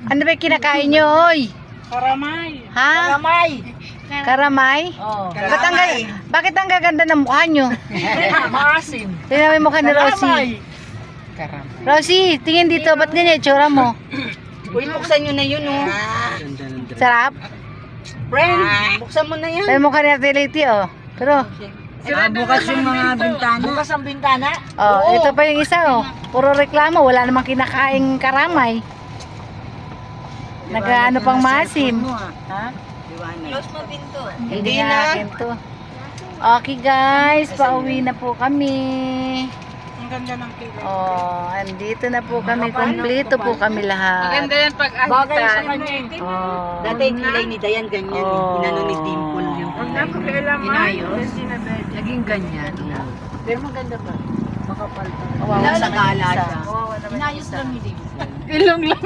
Ano ba yung kinakain nyo, oy? Karamay. Ha? Karamay. Karamay? Oh. Bakit ang gaganda ng mukha nyo? Maasim. Tingnan mo yung mukha ni Rosie. Rosie, tingin dito. Ba't ganyan yung tsura mo? Uy, buksan nyo na yun, oh. Sarap? Friend, buksan mo na yan. Ay, mukha ni Ate Lady, oh. Pero, bukas yung mga bintana. Bukas ang bintana? oh, ito pa yung isa, oh. Puro reklamo. Wala namang kinakaing karamay. Nag-ano pang maasim. Ha? Close mo pinto. Hindi na akin to. Okay guys, pauwi na po kami. Ang ganda ng kilay. Oh, andito na po kami. Kompleto po kami lahat. Maganda yan pag bagay sa kanya. Oh. Dati yung kilay ni Dayan ganyan, Oh. inano ni Dimple yung Huwag na po kailangan. inayos. Naging ganyan. Pero maganda pa. Makapal pa. Kawawa Sa naman gala isa. siya. Inayos lang ni Dimple. Ilong lang.